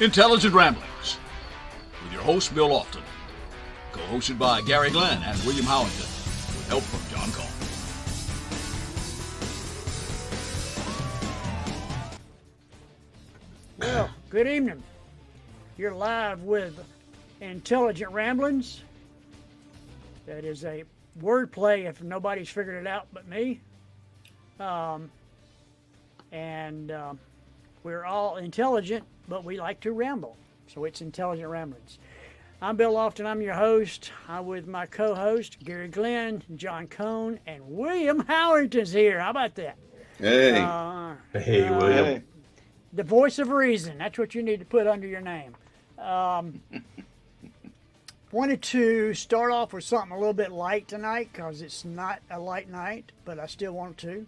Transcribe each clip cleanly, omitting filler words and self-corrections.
Intelligent Ramblings with your host, Bill Lofton. Co-hosted by Gary Glenn and William Howington with help from John Cole. Well, good evening. You're live with Intelligent Ramblings. That is a wordplay if nobody's figured it out but me. We're all intelligent, but we like to ramble. So it's Intelligent Ramblings. I'm Bill Lofton. I'm your host. I'm with my co-host, Gary Glenn, John Cone, and William Howington's here. How about that? Hey. Hey, William. Hey. The voice of reason. That's what you need to put under your name. Wanted to start off with something a little bit light tonight because it's not a light night, but I still want to.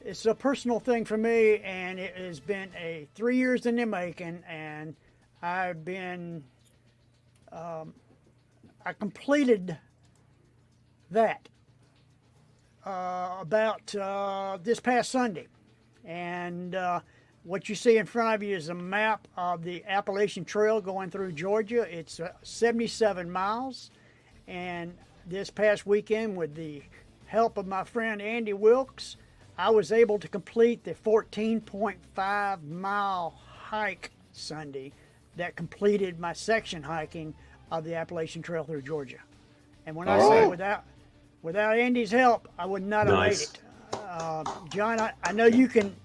It's a personal thing for me, and it has been 3 years in the making, and I've been, I completed that about this past Sunday. And what you see in front of you is a map of the Appalachian Trail going through Georgia. It's 77 miles. And this past weekend, with the help of my friend Andy Wilkes, I was able to complete the 14.5 mile hike Sunday that completed my section hiking of the Appalachian Trail through Georgia. And when I say without Andy's help, I would not have made it. John, I know you can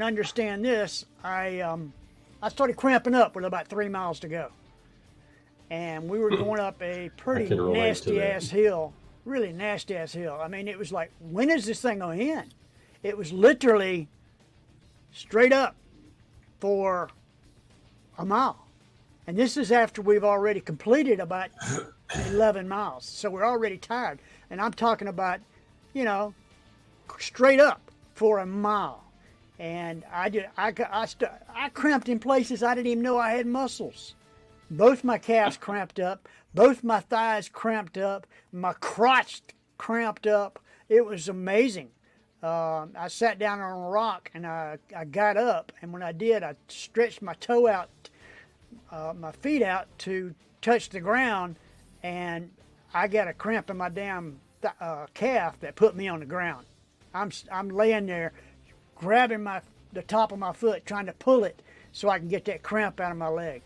understand this. I started cramping up with about 3 miles to go, and we were going up a pretty nasty ass hill, really nasty ass hill. I mean, it was like, when is this thing going to end? It was literally straight up for a mile, and this is after we've already completed about 11 miles, so we're already tired. And I'm talking about, straight up for a mile, and I cramped in places I didn't even know I had muscles. Both my calves cramped up, both my thighs cramped up, my crotch cramped up. It was amazing. I sat down on a rock and I got up, and when I did, I stretched my toe out, my feet out to touch the ground, and I got a cramp in my damn calf that put me on the ground. I'm laying there, grabbing the top of my foot, trying to pull it so I can get that cramp out of my leg.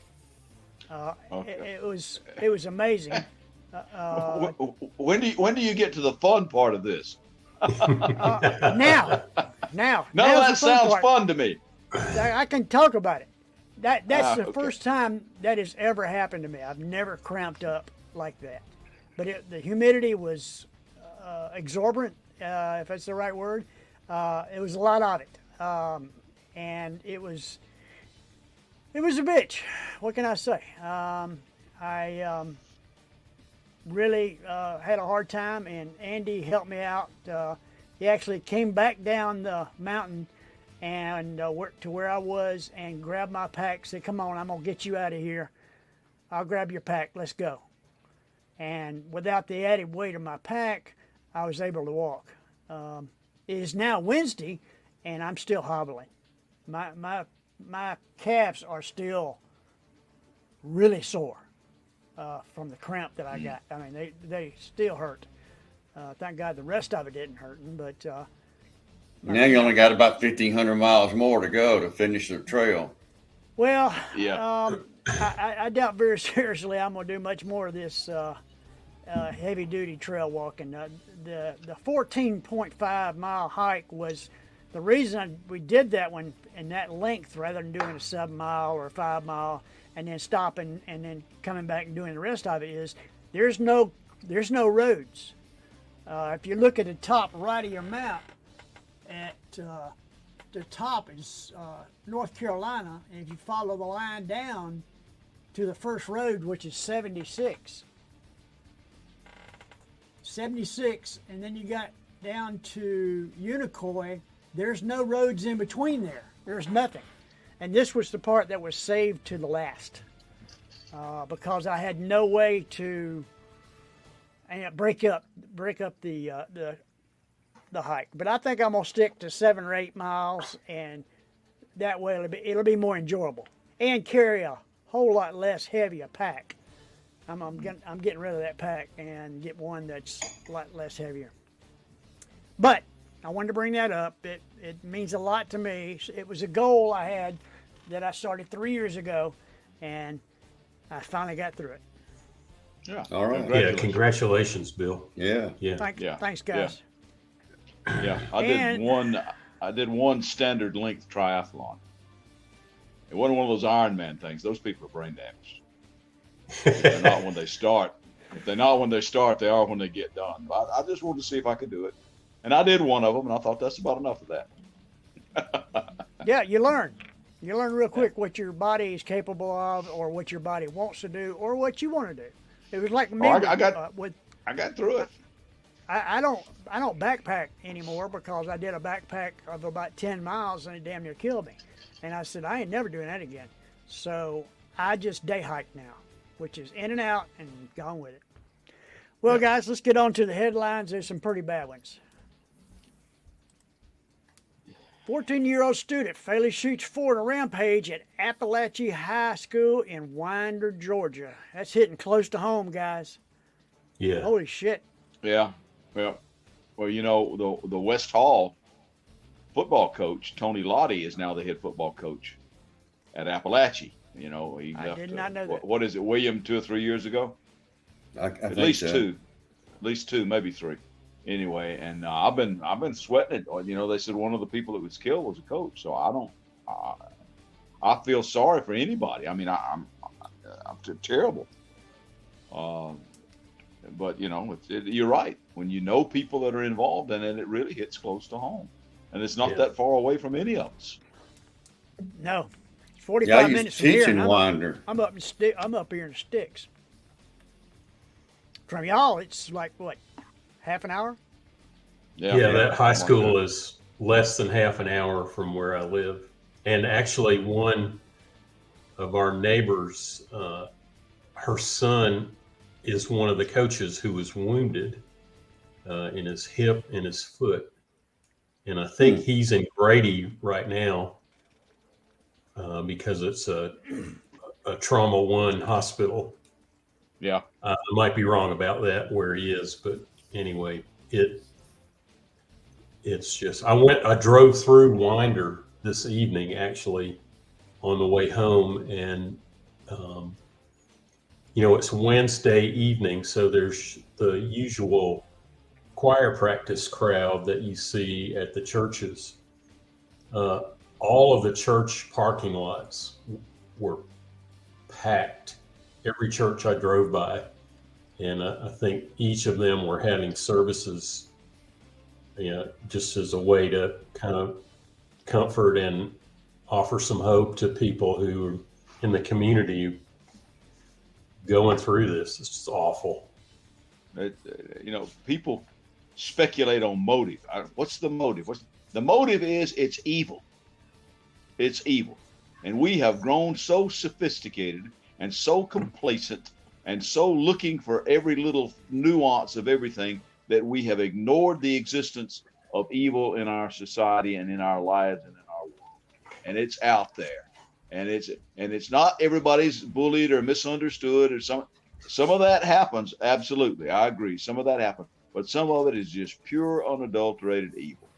It was amazing. When do you get to the fun part of this? Now. No, that sounds fun to me. I can talk about it. That's the first time that has ever happened to me. I've never cramped up like that. But the humidity was exorbitant, if that's the right word. It was a lot of it, and it was a bitch. What can I say? I really had a hard time, and Andy helped me out. He actually came back down the mountain and worked to where I was and grabbed my pack. Said, "Come on, I'm gonna get you out of here. I'll grab your pack. Let's go." And without the added weight of my pack, I was able to walk. It is now Wednesday, and I'm still hobbling. My calves are still really sore from the cramp that I got. I mean, they still hurt. Thank God the rest of it didn't hurt, but Now you only got about 1,500 miles more to go to finish the trail. Well, Yeah. I doubt very seriously I'm going to do much more of this heavy-duty trail walking. The 14.5 mile hike was the reason we did that one in that length rather than doing a 7 mile or a 5 mile and then stopping and then coming back and doing the rest of it is there's no roads. If you look at the top right of your map, at the top is North Carolina, and if you follow the line down to the first road, which is 76, and then you got down to Unicoi, there's no roads in between there. There's nothing. And this was the part that was saved to the last because I had no way to break up the hike. But I think I'm gonna stick to 7 or 8 miles and that way it'll be more enjoyable and carry a whole lot less heavy a pack. I'm getting rid of that pack and get one that's a lot less heavier. But I wanted to bring that up. It means a lot to me. It was a goal I had that I started 3 years ago, and I finally got through it. Yeah. All right. Yeah, congratulations, Bill. Yeah. Yeah. Thanks, guys. Yeah, I did one standard length triathlon. It wasn't one of those Ironman things. Those people are brain damaged. They're not when they start. If they're not when they start, they are when they get done. But I just wanted to see if I could do it. And I did one of them, and I thought that's about enough of that. Yeah, you learn. You learn real quick what your body is capable of, or what your body wants to do, or what you want to do. It was like me. I got through it. I don't backpack anymore because I did a backpack of about 10 miles and it damn near killed me. And I said, I ain't never doing that again. So I just day hike now, which is in and out and gone with it. Well, guys, let's get on to the headlines. There's some pretty bad ones. 14-year-old student fatally shoots Ford a rampage at Appalachia High School in Winder, Georgia. That's hitting close to home, guys. Yeah. Holy shit. Yeah. Well, you know, the West Hall football coach, Tony Lottie, is now the head football coach at Appalachia. You know, he left, I did not know that. What is it, William, 2 or 3 years ago? I At think least so. two. At least two, maybe three. Anyway, and I've been sweating it. You know, they said one of the people that was killed was a coach. So I feel sorry for anybody. I mean, I'm terrible. But you know, you're right. When you know people that are involved in it, it really hits close to home, and it's not that far away from any of us. No, it's 45 Yeah, I used minutes to from here. teach in and Winder. I'm up here in the sticks. From y'all, it's like what, half an hour? Yeah, that high school is less than half an hour from where I live. And actually, one of our neighbors, her son is one of the coaches who was wounded in his hip and his foot. And I think he's in Grady right now because it's a trauma 1 hospital. Yeah. I might be wrong about that, where he is, but anyway, it's just, I drove through Winder this evening, actually, on the way home, and you know, it's Wednesday evening, so there's the usual choir practice crowd that you see at the churches. All of the church parking lots were packed. Every church I drove by, and I think each of them were having services, you know, just as a way to kind of comfort and offer some hope to people who are in the community going through this. It's just awful. You know, people speculate on motive. What's the motive? The motive is it's evil. It's evil. And we have grown so sophisticated and so complacent and so looking for every little nuance of everything that we have ignored the existence of evil in our society and in our lives and in our world. And it's out there. And it's not everybody's bullied or misunderstood, or some of that happens. Absolutely. I agree. Some of that happens, but some of it is just pure unadulterated evil.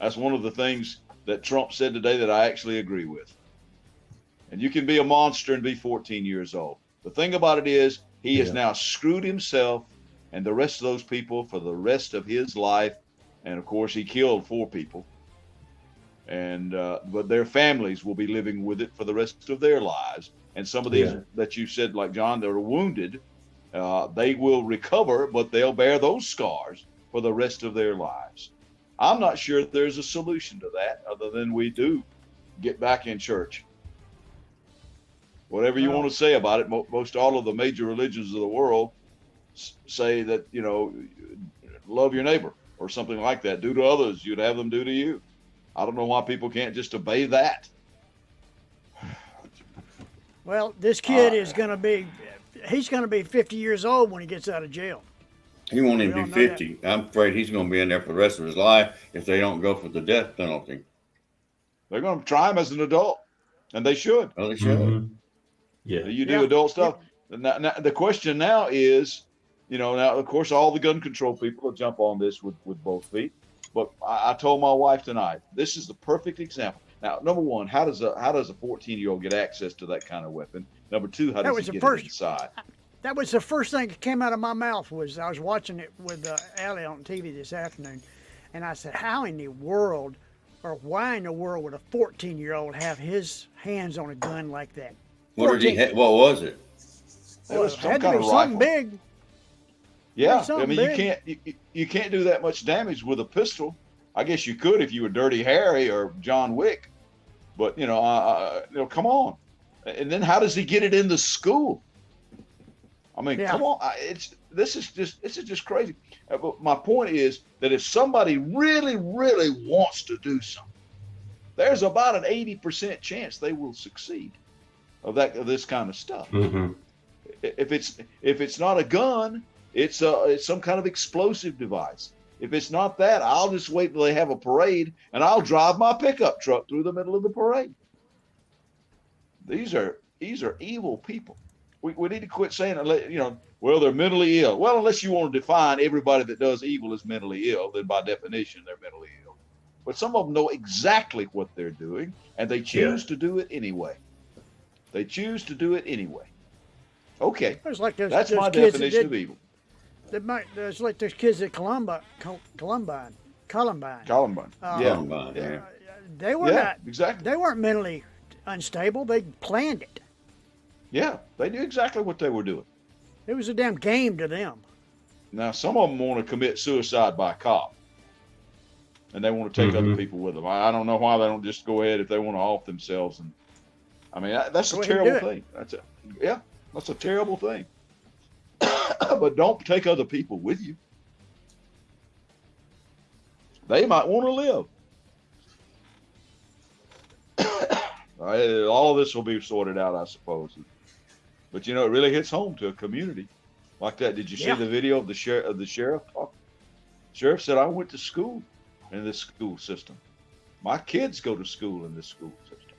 That's one of the things that Trump said today that I actually agree with. And you can be a monster and be 14 years old. The thing about it is he has now screwed himself and the rest of those people for the rest of his life. And of course, he killed 4 people. And but their families will be living with it for the rest of their lives. And some of these that you said, like John, that are wounded, they will recover, but they'll bear those scars for the rest of their lives. I'm not sure there's a solution to that other than we do get back in church. Whatever you want to say about it, most all of the major religions of the world say that, you know, love your neighbor or something like that. Do to others, you'd have them do to you. I don't know why people can't just obey that. Well, this kid is going to be, he's going to be 50 years old when he gets out of jail. He won't even be 50. I'm afraid he's going to be in there for the rest of his life if they don't go for the death penalty. They're going to try them as an adult, and they should. Well, they should. Mhm. Yeah. You do adult stuff. Now, the question now is, now of course all the gun control people will jump on this with both feet. But I told my wife tonight, this is the perfect example. Now, number one, how does a 14-year-old get access to that kind of weapon? Number two, how does he get it inside? That was the first thing that came out of my mouth. Was I was watching it with Allie on TV this afternoon, and I said, "How in the world, or why in the world, would a 14-year-old have his hands on a gun like that?" What did he? What was it? It was some had kind to of be something rifle. big. Yeah, I something mean big. you can't do that much damage with a pistol. I guess you could if you were Dirty Harry or John Wick, but come on. And then how does he get it in the school? I mean, come on. This is just crazy. But my point is that if somebody really, really wants to do something, there's about an 80% chance they will succeed of this kind of stuff. Mm-hmm. If it's not a gun, it's some kind of explosive device. If it's not that, I'll just wait till they have a parade, and I'll drive my pickup truck through the middle of the parade. These are evil people. We need to quit saying, well, they're mentally ill. Well, unless you want to define everybody that does evil as mentally ill, then by definition they're mentally ill. But some of them know exactly what they're doing, and they choose to do it anyway. They choose to do it anyway. Okay, that's my definition of evil. It's like those kids at Columbine. Yeah. They were exactly. They weren't mentally unstable. They planned it. Yeah, they knew exactly what they were doing. It was a damn game to them. Now, some of them want to commit suicide by cop, and they want to take other people with them. I don't know why they don't just go ahead if they want to off themselves. And I mean, that's a terrible thing. That's a terrible thing. But don't take other people with you. They might want to live. All of this will be sorted out, I suppose. But it really hits home to a community like that. Did you see the video of the sheriff? Sheriff said, "I went to school in this school system. My kids go to school in this school system."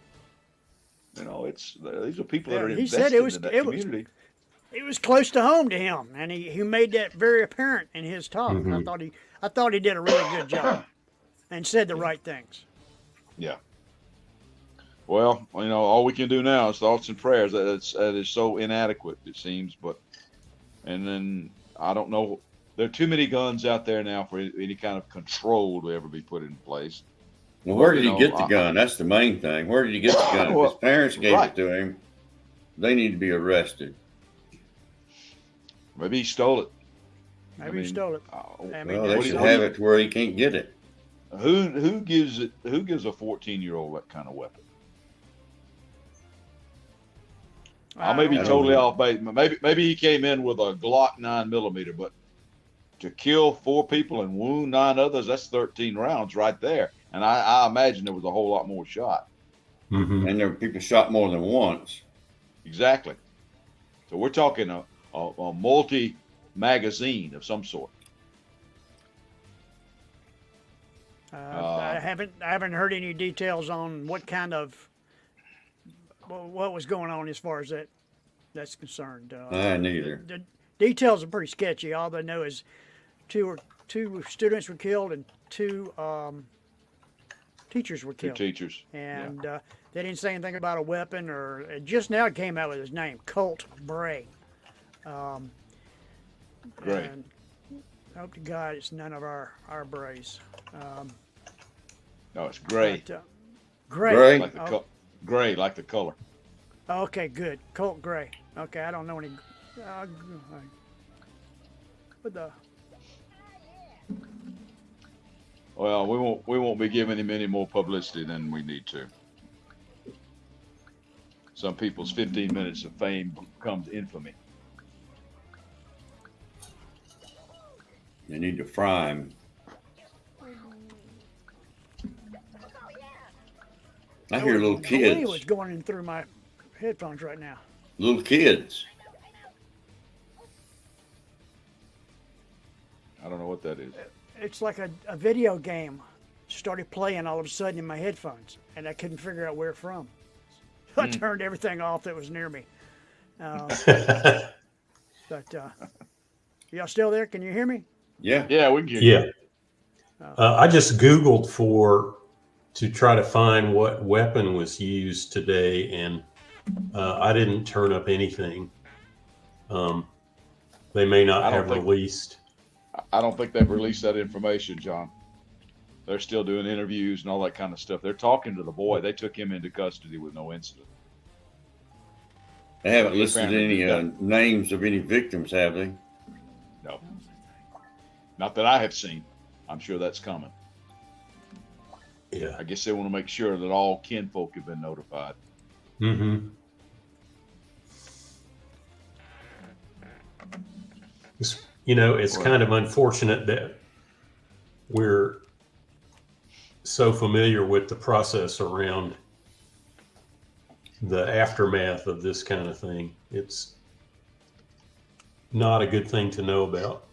These are people that are invested in that community. It was close to home to him, and he made that very apparent in his talk. Mm-hmm. I thought he did a really good job and said the right things. Yeah. Well, all we can do now is thoughts and prayers. That is so inadequate, it seems. And then I don't know. There are too many guns out there now for any kind of control to ever be put in place. Well, where did he get the gun? That's the main thing. Where did he get the gun? His parents gave it to him. They need to be arrested. Maybe he stole it. He stole it. They should have it to where he can't get it. Who gives a 14-year-old that kind of weapon? I may be totally off base. Maybe he came in with a Glock 9mm, but to kill 4 people and wound 9 others, that's 13 rounds right there. And I imagine there was a whole lot more shot. Mm-hmm. And there were people shot more than once. Exactly. So we're talking a multi-magazine of some sort. I haven't heard any details on what was going on as far as that's concerned. Neither. The details are pretty sketchy. All they know is two students were killed and 2 teachers were killed. 2 teachers. And they didn't say anything about a weapon, or just now it came out with his name, Colt Bray. Great. And I hope to God it's none of our Brays. No, it's gray. Gray. Gray, like the color. Okay, good. Colt Gray. Okay, I don't know any. Well, we won't be giving him any more publicity than we need to. Some people's 15 minutes of fame becomes infamy. They need to fry him. I hear little kids. What's going in through my headphones right now? Little kids. I don't know what that is. It's like a video game started playing all of a sudden in my headphones, and I couldn't figure out where it from. I turned everything off that was near me. But y'all still there? Can you hear me? Yeah. Yeah, we can hear Yeah. you. I just Googled to try to find what weapon was used today, and I didn't turn up anything. They may not have released. I don't think they've released that information, John. They're still doing interviews and all that kind of stuff. They're talking to the boy. They took him into custody with no incident. They haven't listed any names of any victims, have they? No. Not that I have seen. I'm sure that's coming. Yeah. I guess they want to make sure that all kinfolk have been notified. Mm-hmm. It's kind of unfortunate that we're so familiar with the process around the aftermath of this kind of thing. It's not a good thing to know about.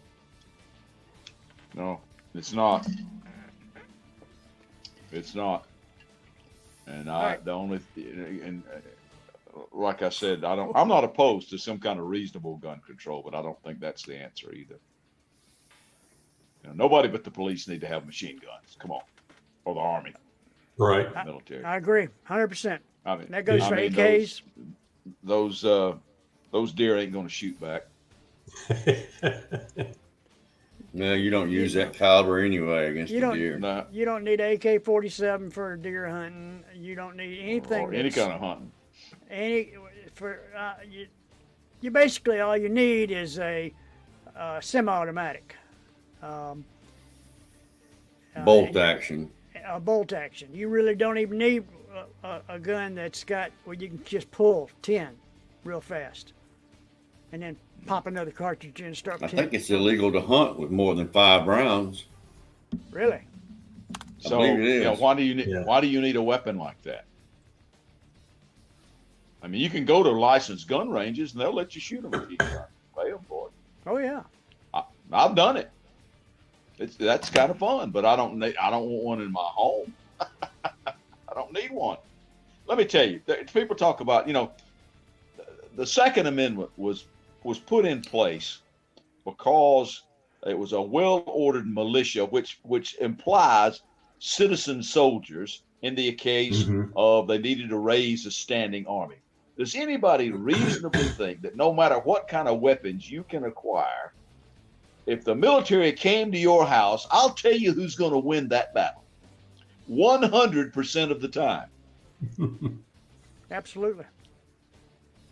No, it's not. It's not. And like I said, I'm not opposed to some kind of reasonable gun control, but I don't think that's the answer either. Nobody but the police need to have machine guns. Come on. Or the Army. Right. The military. I agree, 100%. I mean, that goes for AKs. Those deer ain't going to shoot back. No, you don't use that caliber anyway against the deer. No. You don't need AK-47 for deer hunting. You don't need anything. Or any kind of hunting. You basically all you need is a semi-automatic. Bolt action. A bolt action. You really don't even need a gun that's got where you can just pull 10 real fast, and then pop another cartridge in and start. I think it's illegal to hunt with more than 5 rounds. Really? So why do you need a weapon like that? I mean, you can go to licensed gun ranges and they'll let you shoot them if you pay them for it. Oh yeah. I've done it. That's kind of fun, but I don't want one in my home. I don't need one. Let me tell you, people talk about, the Second Amendment was put in place because it was a well-ordered militia, which implies citizen soldiers in the case of they needed to raise a standing army. Does anybody reasonably think that no matter what kind of weapons you can acquire, if the military came to your house, I'll tell you who's going to win that battle 100% of the time? Absolutely.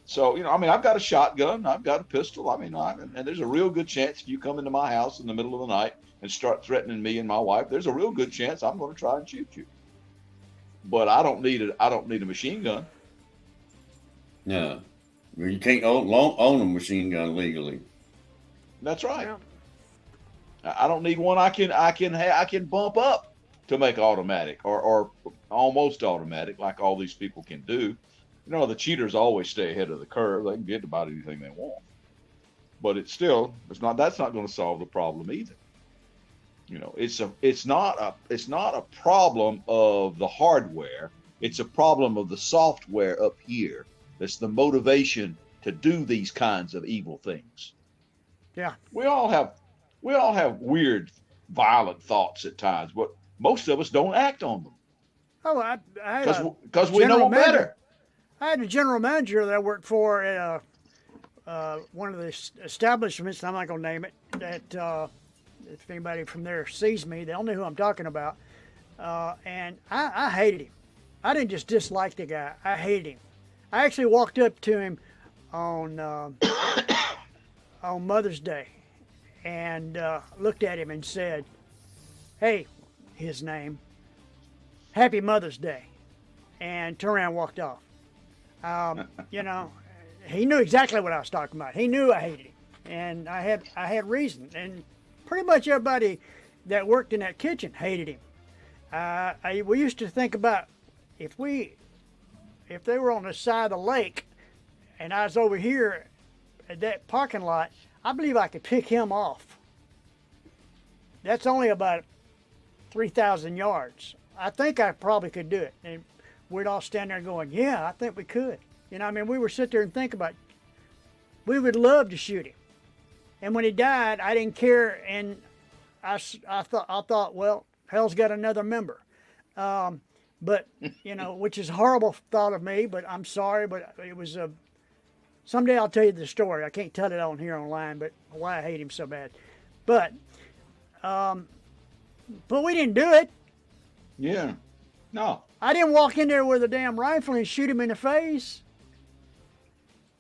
So, I've got a shotgun, I've got a pistol. And there's a real good chance if you come into my house in the middle of the night and start threatening me and my wife, there's a real good chance I'm going to try and shoot you. But I don't need a machine gun. No, you can't own a machine gun legally. That's right. Yeah. I don't need one I can bump up to make automatic or almost automatic like all these people can do. The cheaters always stay ahead of the curve. They can get about anything they want. But that's not going to solve the problem either. It's not a problem of the hardware. It's a problem of the software up here. That's the motivation to do these kinds of evil things. Yeah. We all have weird, violent thoughts at times, but most of us don't act on them. Oh, because we know better. I had a general manager that I worked for at one of the establishments. I'm not going to name it. That if anybody from there sees me, they'll know who I'm talking about. And I hated him. I didn't just dislike the guy. I hated him. I actually walked up to him on Mother's Day and looked at him and said, "Hey," his name, "Happy Mother's Day," and turned around and walked off. He knew exactly what I was talking about. He knew I hated him, and I had reason. And pretty much everybody that worked in that kitchen hated him. We used to think about if they were on the side of the lake, and I was over here at that parking lot, I believe I could pick him off. That's only about 3,000 yards. I think I probably could do it. And we'd all stand there going, yeah, I think we could. You know, I mean, we would sit there and think about, we would love to shoot him. And when he died, I didn't care, and I thought, well, hell's got another member. But, you know, which is a horrible thought of me, but I'm sorry, but it was a, someday I'll tell you the story. I can't tell it on here online, but why I hate him so bad. But we didn't do it. Yeah. No. I didn't walk in there with a damn rifle and shoot him in the face.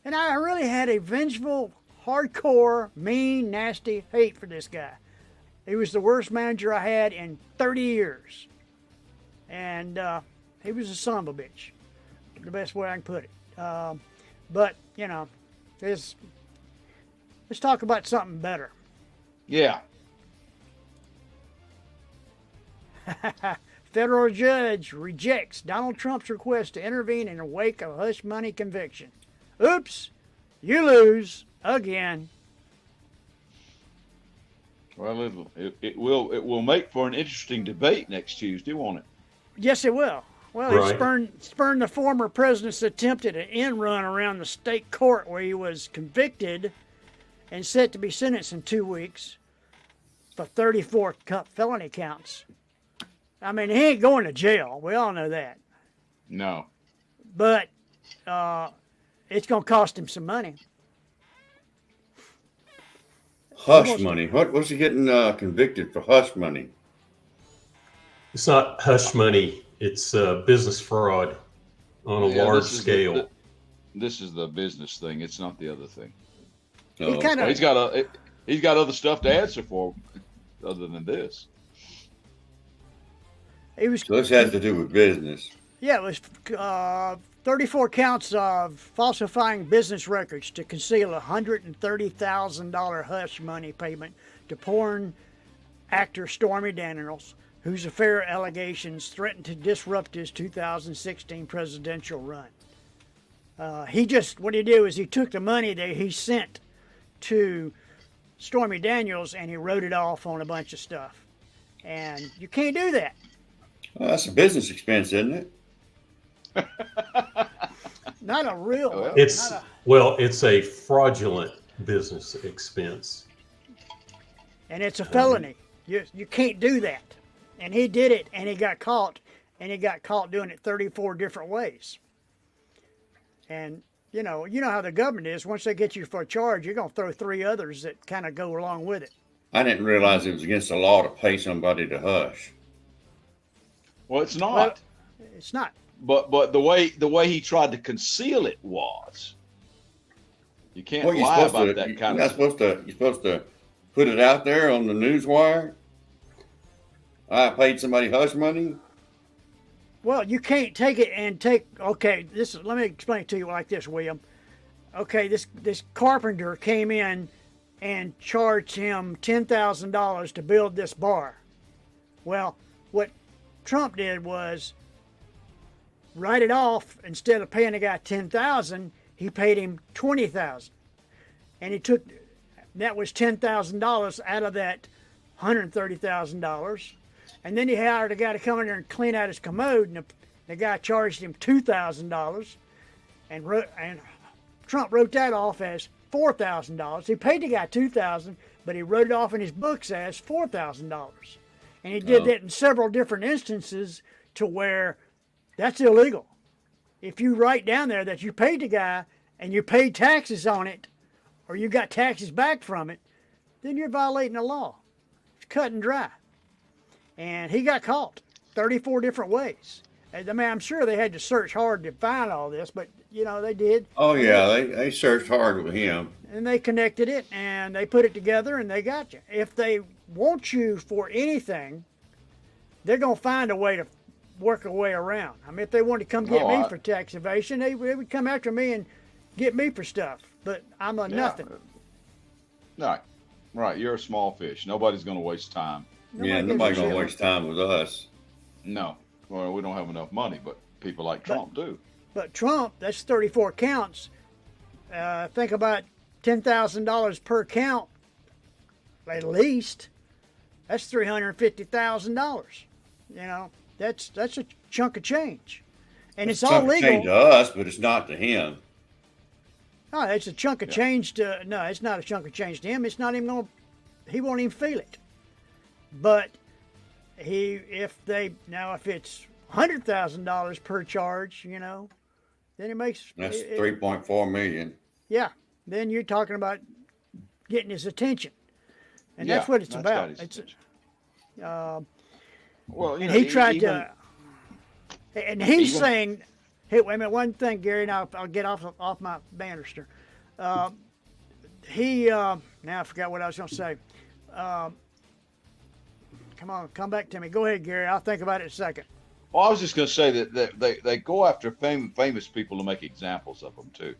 And I really had a vengeful, hardcore, mean, nasty hate for this guy. He was the worst manager I had in 30 years. And he was a son of a bitch, the best way I can put it. But, you know, let's talk about something better. Yeah. Federal judge rejects Donald Trump's request to intervene in the wake of hush money conviction. Oops, you lose again. Well, it will make for an interesting debate next Tuesday, won't it? Yes, it will. Well, Right. it spurned the former president's attempt at an end run around the state court where he was convicted and set to be sentenced in 2 weeks for 34 felony counts. I mean, he ain't going to jail. We all know that. No. But it's going to cost him some money. Hush money. What's he getting convicted for? Hush money. It's not hush money. It's business fraud on a large scale. This is the business thing. It's not the other thing. Oh. He's got other stuff to answer for other than this. So this has to do with business. Yeah, it was 34 counts of falsifying business records to conceal a $130,000 hush money payment to porn actor Stormy Daniels, whose affair allegations threatened to disrupt his 2016 presidential run. What he did was he took the money that he sent to Stormy Daniels and he wrote it off on a bunch of stuff. And you can't do that. Well, that's a business expense, isn't it? Not a real. It's a fraudulent business expense. And it's a felony. You can't do that. And he did it, and he got caught, doing it 34 different ways. And you know how the government is. Once they get you for a charge, you're going to throw 3 others that kind of go along with it. I didn't realize it was against the law to pay somebody to hush. Well, it's not. Well, it's not. But the way he tried to conceal it was. You can't lie about that kind of stuff. You're supposed to put it out there on the news wire. I paid somebody hush money. Well, you can't take it and let me explain it to you like this, William. Okay, this carpenter came in and charged him $10,000 to build this bar. Well, what Trump did was write it off. Instead of paying the guy $10,000, he paid him $20,000, and that was $10,000 out of that $130,000. And then he hired a guy to come in there and clean out his commode, and the guy charged him $2,000, and Trump wrote that off as $4,000. He paid the guy $2,000, but he wrote it off in his books as $4,000. And he did that in several different instances to where that's illegal. If you write down there that you paid the guy and you paid taxes on it, or you got taxes back from it, then you're violating the law. It's cut and dry. And he got caught 34 different ways. I mean, I'm sure they had to search hard to find all this, but, they did. Oh, yeah, they searched hard with him. And they connected it, and they put it together, and they got you. If they want you for anything, they're going to find a way to work a way around. I mean, if they wanted to come get me for tax evasion, they would come after me and get me for stuff. But I'm a nothing. Right. You're a small fish. Nobody's going to waste time. Nobody's going to waste time with us. No. Well, we don't have enough money, but people like Trump do. But Trump, that's 34 counts. Think about $10,000 per count, at least. That's $350,000. You know, that's a chunk of change, and it's all legal. Change to us, but it's not to him. No, it's a chunk of change to. No, it's not a chunk of change to him. It's not even going. He won't even feel it. But if it's $100,000 per charge, you know, then it makes that's $3.4 million. Yeah, then you're talking about getting his attention, and that's what it's about. It's well, and he tried to, and he's saying, "Hey, wait a minute, one thing, Gary. Now I'll get off my banister." Now I forgot what I was going to say. Come on, come back to me. Go ahead, Gary. I'll think about it in a second. Well, I was just going to say that they go after famous people to make examples of them too.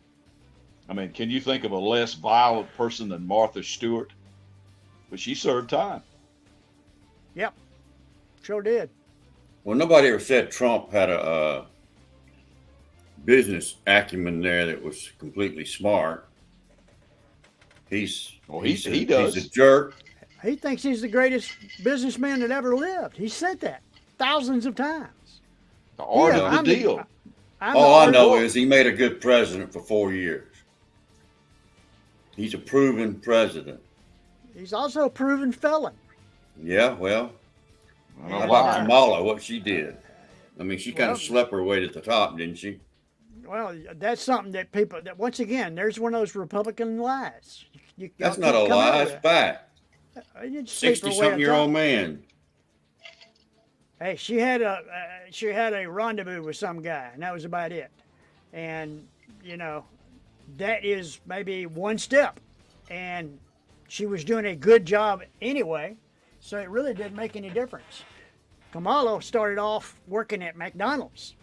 I mean, can you think of a less violent person than Martha Stewart? But she served time. Yep, sure did. Well, nobody ever said Trump had a business acumen there that was completely smart. He does. He's a jerk. He thinks he's the greatest businessman that ever lived. He said that thousands of times. The art of the deal. All I know is he made a good president for 4 years. He's a proven president. He's also a proven felon. Yeah, well, how about Kamala, what she did? I mean, she kind of slept her way to the top, didn't she? Well, that's something that people, that once again, there's one of those Republican lies. That's not a lie, it's fact. 60-something-year-old man. Hey, she had a rendezvous with some guy, and that was about it. And, you know, that is maybe one step. And she was doing a good job anyway, so it really didn't make any difference. Kamala started off working at McDonald's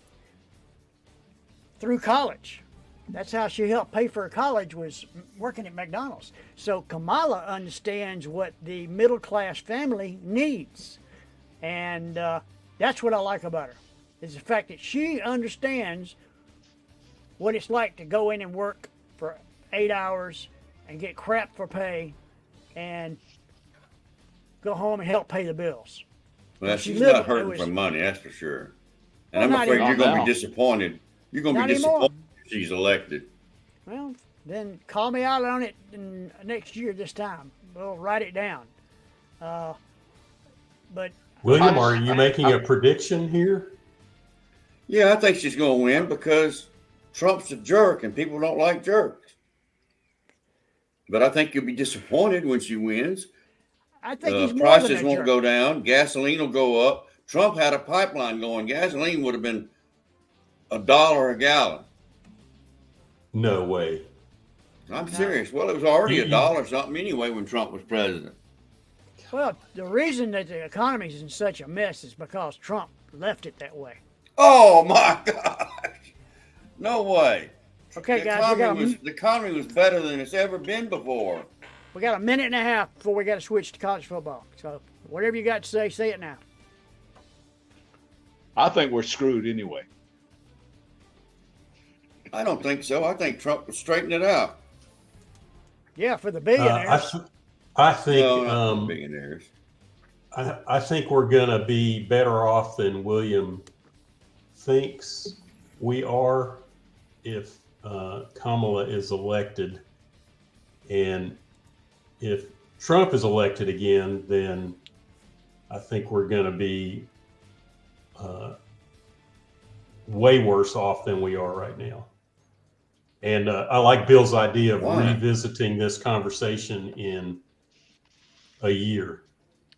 through college. That's how she helped pay for her college, was working at McDonald's. So Kamala understands what the middle-class family needs. And that's what I like about her, is the fact that she understands what it's like to go in and work for 8 hours and get crap for pay and go home and help pay the bills. Well, she's not hurting for money, that's for sure. And I'm afraid you're going to be disappointed. You're going to be disappointed if she's elected. Well, then call me out on it next year this time. We'll write it down. But William, are you making a prediction here? Yeah, I think she's going to win because Trump's a jerk and people don't like jerks. But I think you'll be disappointed when she wins. I think he's more prices than a won't jerk. go down. Gasoline will go up. Trump had a pipeline going. Gasoline would have been $1 a gallon. No way. I'm serious. Well, it was already $1 something anyway when Trump was president. Well, the reason that the economy is in such a mess is because Trump left it that way. Oh my gosh! No way. Okay, the guys, the economy was better than it's ever been before. We got a minute and a half before we got to switch to college football. So whatever you got to say it now. I think we're screwed anyway. I don't think so. I think Trump will straighten it out. Yeah, for the billionaires. I think billionaires. I think we're going to be better off than William thinks we are if Kamala is elected. And if Trump is elected again, then I think we're going to be way worse off than we are right now. And I like Bill's idea of revisiting this conversation in a year.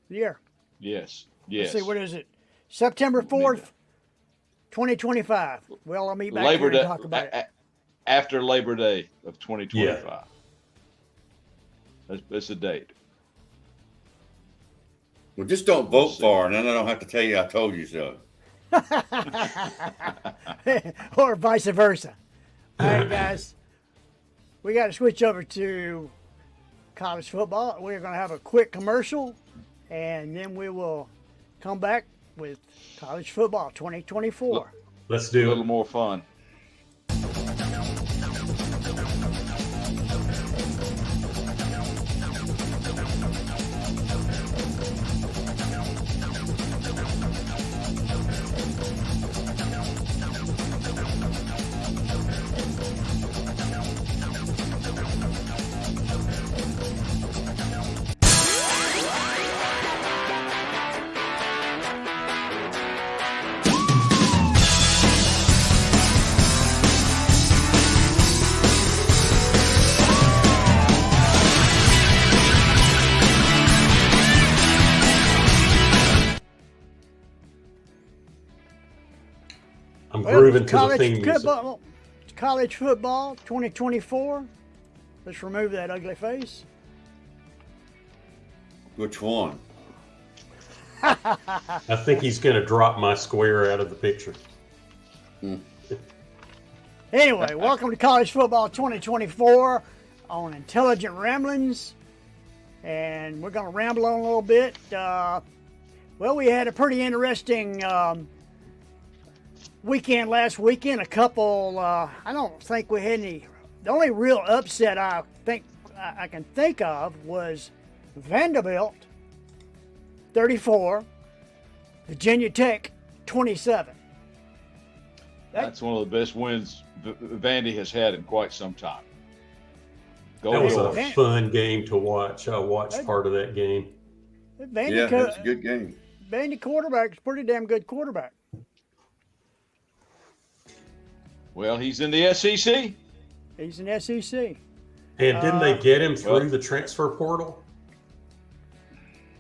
Year. Yes. Let's see, what is it? September 4th, 2025. Well, I'll meet back here and talk about it. After Labor Day of 2025. Yeah. That's the date. Well, just don't vote for her, and then I don't have to tell you I told you so. Or vice versa. All right, guys. We got to switch over to college football. We're going to have a quick commercial, and then we will come back with college football 2024. Let's do a little more fun. I'm Well, grooving to the college theme music. football, college football 2024. Let's remove that ugly face. Which one? I think he's going to drop my square out of the picture. Anyway, welcome to College Football 2024 on Intelligent Ramblings. And we're going to ramble on a little bit. Well, we had a pretty interesting weekend last weekend. A couple, I don't think we had any. The only real upset I can think of was Vanderbilt 34, Virginia Tech 27. That's one of the best wins Vandy has had in quite some time. That was Go a fun game to watch. I watched part of that game. Yeah, that's a good game. Vandy quarterback's pretty damn good quarterback. Well, he's in the SEC. He's an SEC. And didn't they get him through the transfer portal?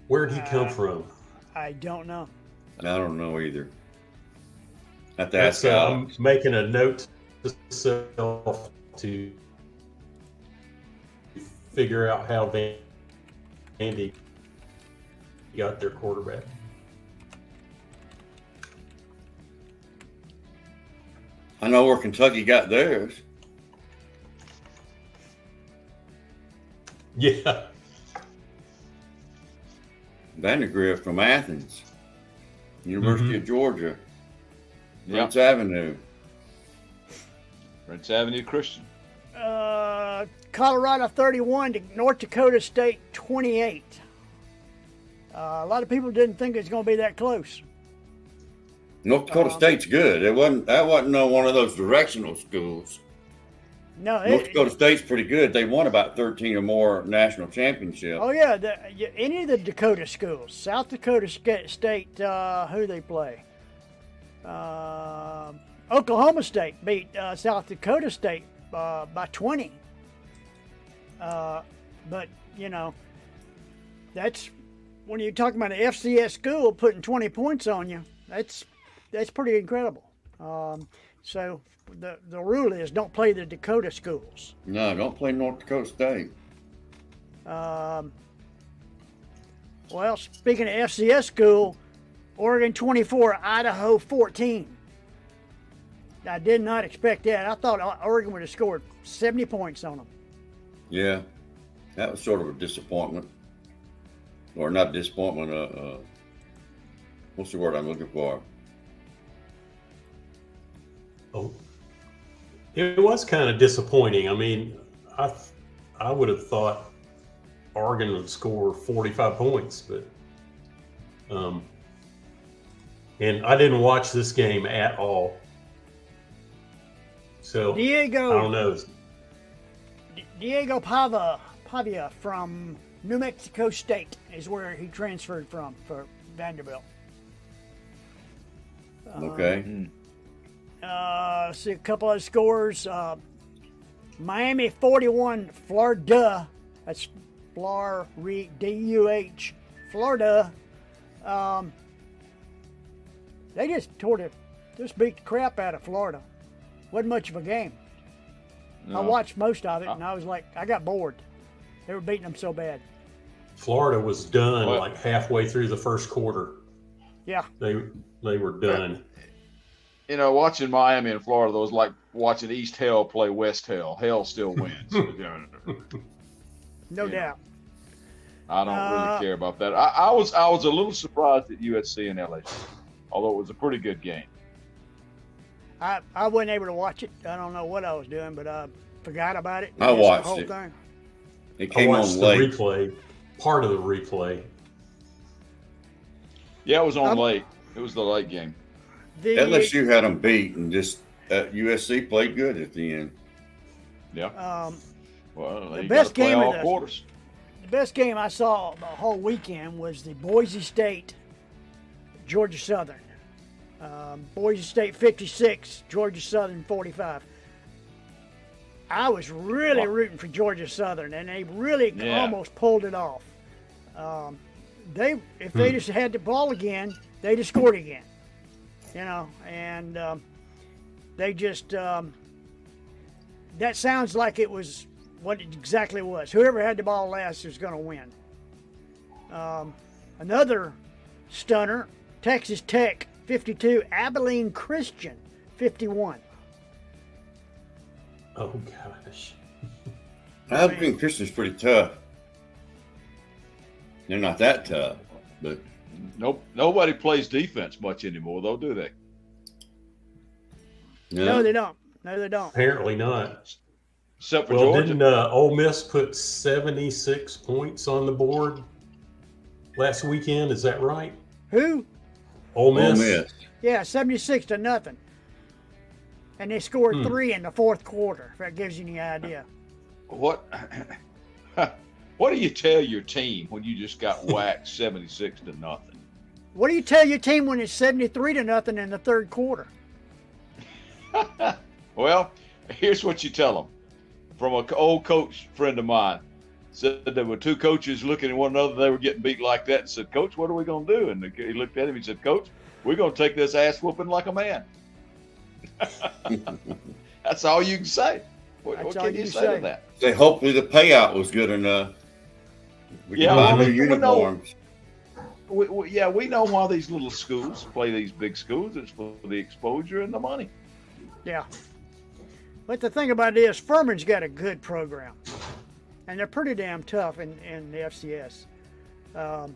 Where'd he come from? I don't know. I don't know either. Have to That's, ask I'm making a note to myself to figure out how Vandy got their quarterback. I know where Kentucky got theirs. Yeah. Vandergrift from Athens, University of Georgia, Prince Avenue. Prince Avenue Christian. Colorado 31 to North Dakota State 28. A lot of people didn't think it was going to be that close. North Dakota State's good. That wasn't one of those directional schools. No, North Dakota State's pretty good. They won about 13 or more national championships. Oh yeah, any of the Dakota schools. South Dakota State, who they play? Oklahoma State beat South Dakota State by 20. But you know, that's when you're talking about an FCS school putting 20 points on you. That's pretty incredible. So the rule is don't play the Dakota schools. No, don't play North Dakota State. Well, speaking of FCS school, Oregon 24, Idaho 14. I did not expect that. I thought Oregon would have scored 70 points on them. Yeah, that was sort of a disappointment. Or not disappointment, what's the word I'm looking for? Oh, it was kind of disappointing. I mean, I would have thought Oregon would score 45 points, but and I didn't watch this game at all. So I don't know. Diego Pavia from New Mexico State is where he transferred from for Vanderbilt. Okay. See a couple of scores. Miami 41, Florida. That's D-U-H, Florida. They just beat the crap out of Florida. Wasn't much of a game. No. I watched most of it, and I was like, I got bored. They were beating them so bad. Florida was done like halfway through the first quarter. Yeah. They were done. You know, watching Miami and Florida, though, was like watching East Hell play West Hell. Hell still wins. No doubt. I don't really care about that. I was a little surprised at USC and LSU, although it was a pretty good game. I wasn't able to watch it. I don't know what I was doing, but I forgot about it. I watched the whole it. thing. It came I watched on the late. replay, part of the replay. Yeah, it was on late. It was the late game. LSU had them beat, and just USC played good at the end. Yeah. Well, the you best gotta play game all of the quarters. The best game I saw the whole weekend was the Boise State, Georgia Southern. Boise State 56, Georgia Southern 45. I was really rooting for Georgia Southern, and they really almost pulled it off. If they just had the ball again, they'd have scored again. You know, and They just that sounds like it was what it exactly was. Whoever had the ball last was going to win. Another stunner, Texas Tech 52, Abilene Christian 51. Oh gosh. Abilene Christian's pretty tough. They're not that tough, but Nobody plays defense much anymore, though, do they? No, they don't. No, they don't. Apparently not. Except for Well, Georgia. didn't Ole Miss put 76 points on the board last weekend? Is that right? Who? Ole Miss. Ole Miss. Yeah, 76-0. And they scored 3 in the fourth quarter, if that gives you any idea. What do you tell your team when you just got whacked 76-0? What do you tell your team when it's 73-0 in the third quarter? Well, here's what you tell them. From an old coach friend of mine, said there were two coaches looking at one another. They were getting beat like that and said, Coach, what are we going to do? And he looked at him and said, Coach, we're going to take this ass whooping like a man. That's all you can say. What can you say to that? Say hopefully the payout was good enough. We can buy new uniforms. We know why these little schools play these big schools. It's for the exposure and the money. Yeah. But the thing about it is, Furman's got a good program. And they're pretty damn tough in the FCS. And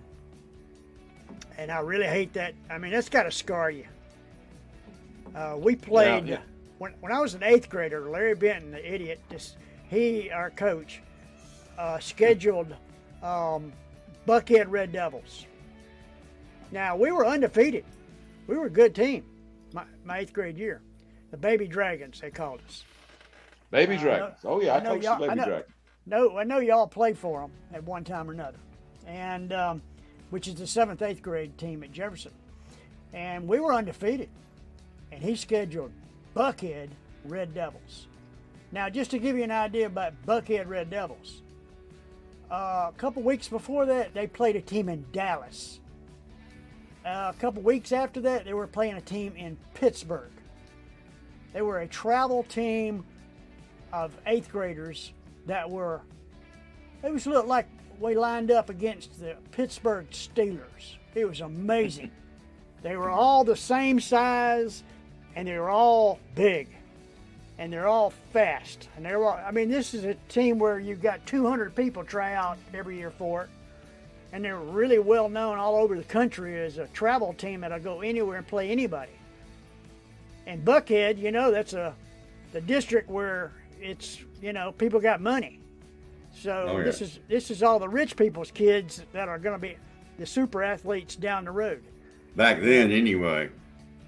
I really hate that. I mean, that's got to scar you. We played, when I was an 8th grader, Larry Benton, the idiot, our coach, scheduled Buckhead Red Devils. Now, we were undefeated. We were a good team my 8th grade year. The Baby Dragons, they called us. Baby Dragons. Oh, yeah, I coached the Baby Dragons. No, I know y'all played for them at one time or another, and which is the 7th, 8th grade team at Jefferson. And we were undefeated. And he scheduled Buckhead Red Devils. Now, just to give you an idea about Buckhead Red Devils, a couple weeks before that, they played a team in Dallas. A couple weeks after that, they were playing a team in Pittsburgh. They were a travel team of 8th graders that it was looked like we lined up against the Pittsburgh Steelers. It was amazing. They were all the same size, and they were all big, and they're all fast. And this is a team where you've got 200 people try out every year for it, and they're really well known all over the country as a travel team that'll go anywhere and play anybody. And Buckhead, that's the district where it's, people got money. So this is all the rich people's kids that are going to be the super athletes down the road. Back then, anyway.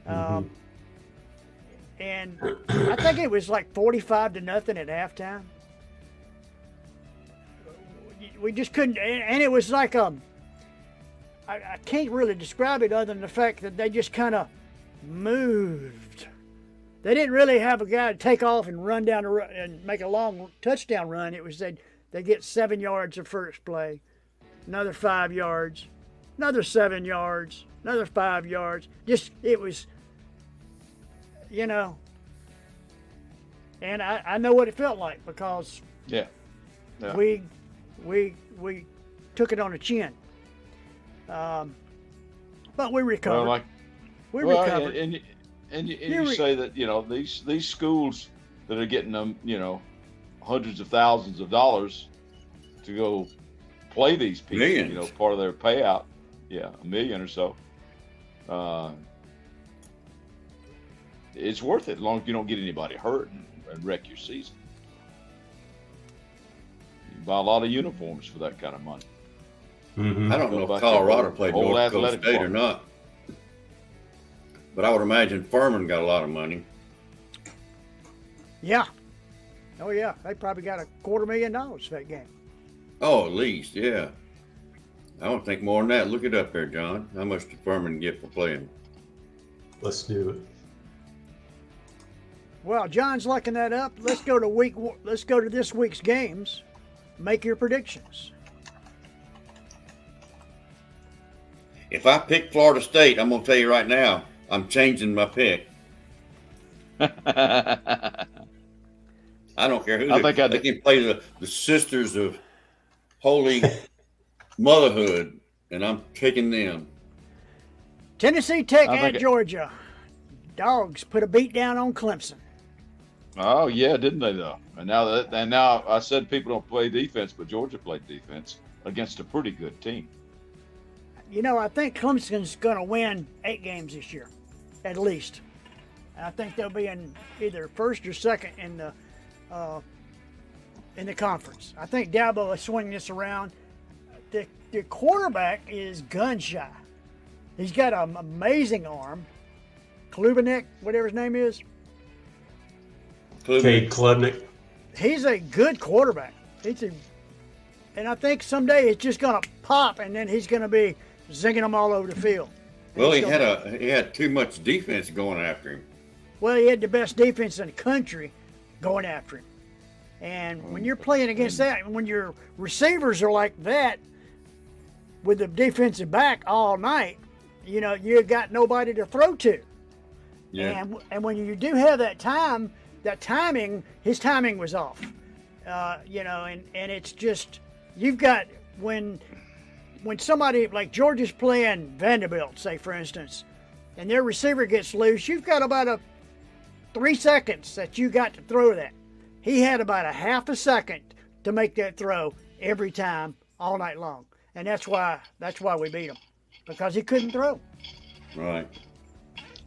And I think it was like 45-0 at halftime. We just couldn't, and it was like I can't really describe it other than the fact that they just kind of moved. They didn't really have a guy to take off and run down and make a long touchdown run. It was they get 7 yards of first play, another 5 yards, another 7 yards, another 5 yards. It was, and I know what it felt like because we took it on the chin. But we recovered. We recovered. And you say that these schools that are getting them hundreds of thousands of dollars to go play these people, millions. Part of their payout, $1 million or so. It's worth it as long as you don't get anybody hurt and wreck your season. You can buy a lot of uniforms for that kind of money. Mm-hmm. I don't know if Colorado played North Dakota State or not. But I would imagine Furman got a lot of money. Yeah. Oh, yeah. They probably got $250,000 for that game. Oh, at least, yeah. I don't think more than that. Look it up there, John. How much did Furman get for playing? Let's do it. Well, John's looking that up. Let's go to this week's games. Make your predictions. If I pick Florida State, I'm going to tell you right now, I'm changing my pick. I don't care who I think I they did. can play the Sisters of Holy Motherhood, and I'm taking them. Tennessee Tech I at think Georgia. Dogs put a beat down on Clemson. Oh yeah, didn't they though? And now I said people don't play defense, but Georgia played defense against a pretty good team. You know, I think Clemson's going to win 8 games this year, at least. I think they'll be in either first or second in the conference. I think Dabo is swinging this around. The quarterback is gun shy. He's got an amazing arm. Klubenek, whatever his name is. Cade Klubnik. He's a good quarterback. And I think someday it's just going to pop, and then he's going to be zinging them all over the field. Well, he had too much defense going after him. Well, he had the best defense in the country going after him. And when you're playing against that, when your receivers are like that with the defensive back all night, you know, you got nobody to throw to. Yeah. And when you do have that timing, his timing was off. You know, and it's just, you've got, when somebody like Georgia's playing Vanderbilt, say for instance, and their receiver gets loose, you've got about 3 seconds that you got to throw that. He had about a half a second to make that throw every time, all night long, and that's why we beat him, because he couldn't throw. Right.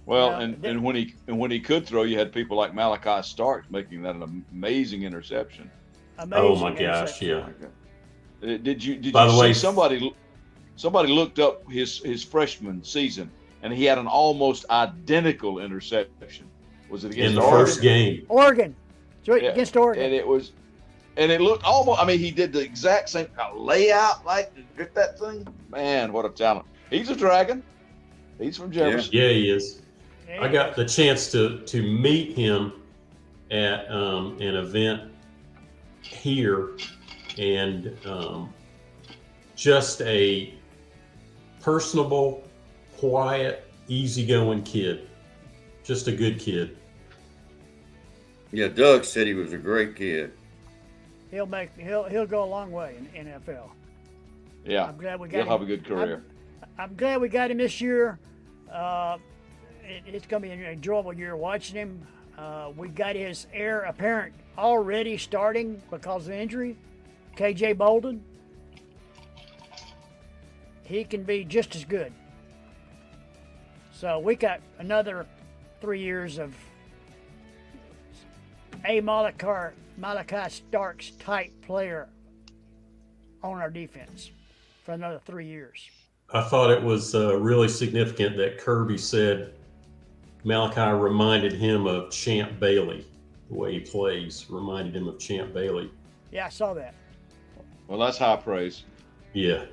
Well, Yeah, and when he could throw, you had people like Malachi Starks making that an amazing interception. Oh my gosh, yeah. Did you By the see way, somebody looked up his freshman season and he had an almost identical interception. Was it against in the Oregon? first game. Oregon, Yeah. against Oregon. And it looked almost, I mean, he did the exact same layout, like to get that thing. Man, what a talent. He's a Dragon. He's from Jefferson. Yeah, he is. I got the chance to meet him at an event here, and just a personable, quiet, easygoing kid. Just a good kid. Yeah, Doug said he was a great kid. He'll go a long way in NFL. Yeah. I'm glad we got He'll him. have a good career. I'm glad we got him this year. It's going to be an enjoyable year watching him. We got his heir apparent already starting because of injury, KJ Bolden. He can be just as good. So we got another 3 years of a Malachi Starks type player on our defense for another 3 years. I thought it was really significant that Kirby said Malachi reminded him of Champ Bailey. The way he plays reminded him of Champ Bailey. Yeah, I saw that. Well, that's high praise. Yeah.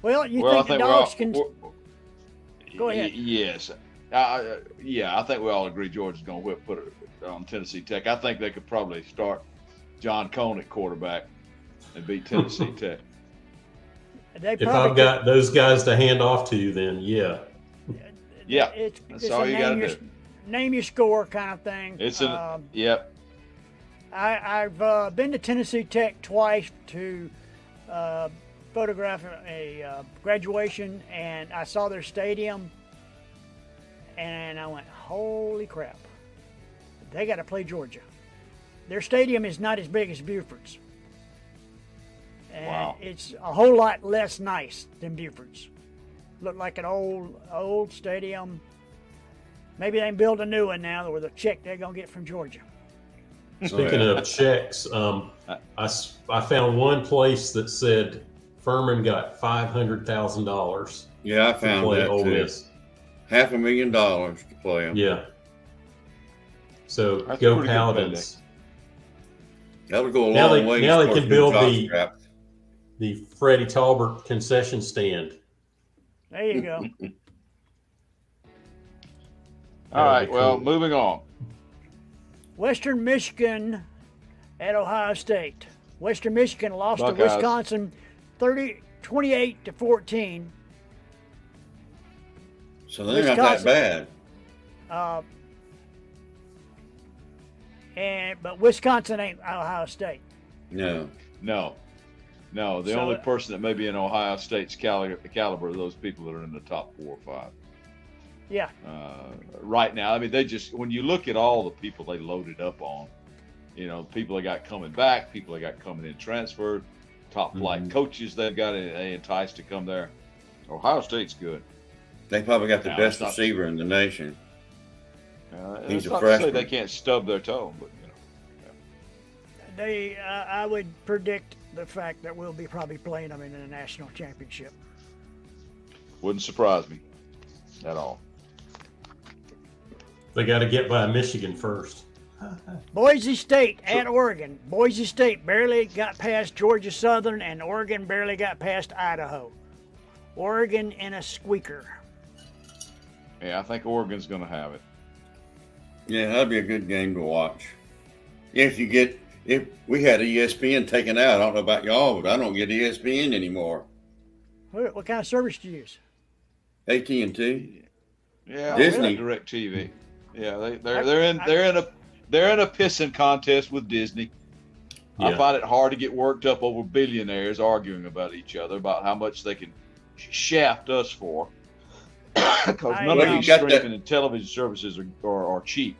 Well, you Well, think the Dogs can... Go ahead. Yes. Yeah, I think we all agree Georgia's going to put it on Tennessee Tech. I think they could probably start John Cone at quarterback and beat Tennessee Tech. If I've got those guys to hand off to, then yeah. Yeah, it's that's all you got to do. Name your score kind of thing. Yep. I've been to Tennessee Tech twice to photograph a graduation, and I saw their stadium, and I went, holy crap. They got to play Georgia. Their stadium is not as big as Buford's. And Wow. It's a whole lot less nice than Buford's. Looked like an old stadium. Maybe they can build a new one now with a check they're going to get from Georgia. Speaking of checks, I found one place that said Furman got $500,000. Yeah, I found play that Ole too. Miss. $500,000 to play them. Yeah. So That's go pretty good Paladins. That would go a Now long they- way. now as they far can as build job the- scraps. The Freddie Talbert concession stand. There you go. All right, be well, cool. moving on. Western Michigan at Ohio State. Western Michigan lost to Buckeyes. Wisconsin 28-14. So they're not that bad. but Wisconsin ain't Ohio State. No. No. No, the So, only person that may be in Ohio State's caliber are those people that are in the top 4 or 5. Yeah. Right now, I mean, they just, when you look at all the people they loaded up on, you know, people they got coming back, people they got coming in transferred, top flight coaches they've got they enticed to come there. Ohio State's good. They probably got the Now, best it's not- receiver in the nation. He's It's a not to say freshman. they can't stub their toe, but you know. I would predict the fact that we'll be probably playing them in the national championship. Wouldn't surprise me at all. They got to get by Michigan first. Boise State at Oregon. Boise State barely got past Georgia Southern, and Oregon barely got past Idaho. Oregon in a squeaker. Yeah, I think Oregon's going to have it. Yeah, that'd be a good game to watch. If we had ESPN taken out, I don't know about y'all, but I don't get ESPN anymore. What kind of service do you use? AT&T. Yeah, Disney. Direct TV. Yeah, they're in a pissing contest with Disney. I Yeah. find it hard to get worked up over billionaires arguing about each other about how much they can shaft us for. Because none Well, of you these got streaming that- and television services are cheap.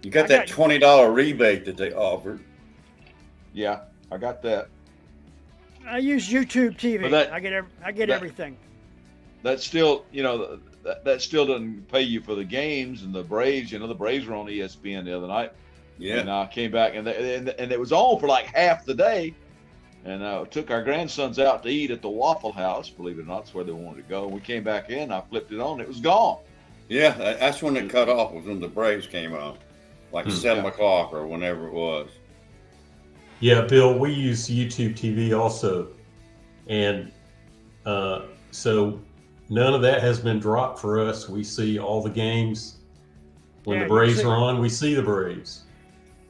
You got I that got- $20 rebate that they offered. Yeah, I got that. I use YouTube TV. But I get that- everything. That still, you know, that still doesn't pay you for the games and the Braves. You know, the Braves were on ESPN the other night. Yeah. And I came back and it was on for like half the day. And took our grandsons out to eat at the Waffle House. Believe it or not, that's where they wanted to go. We came back in. I flipped it on. It was gone. Yeah, that's when it cut off, was when the Braves came on. Like 7 o'clock or whenever it was. Yeah, Bill, we use YouTube TV also. And so none of that has been dropped for us. We see all the games. When Yeah, the you Braves see- are on, we see the Braves.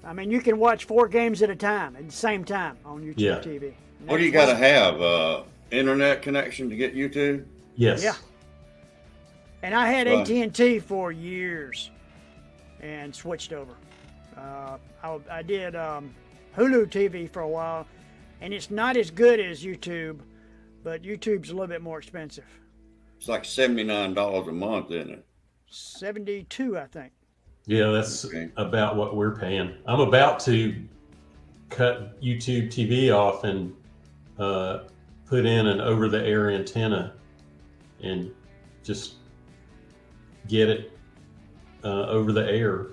I mean, you can watch 4 games at a time at the same time on YouTube Yeah. TV. What do you got to have? Internet connection to get YouTube? Yes. Yeah. And I had Right. AT&T for years and switched over. I did Hulu TV for a while, and it's not as good as YouTube, but YouTube's a little bit more expensive. It's like $79 a month, isn't it? 72, I think. Yeah, that's Okay. about what we're paying. I'm about to cut YouTube TV off and put in an over-the-air antenna and just get it over the air.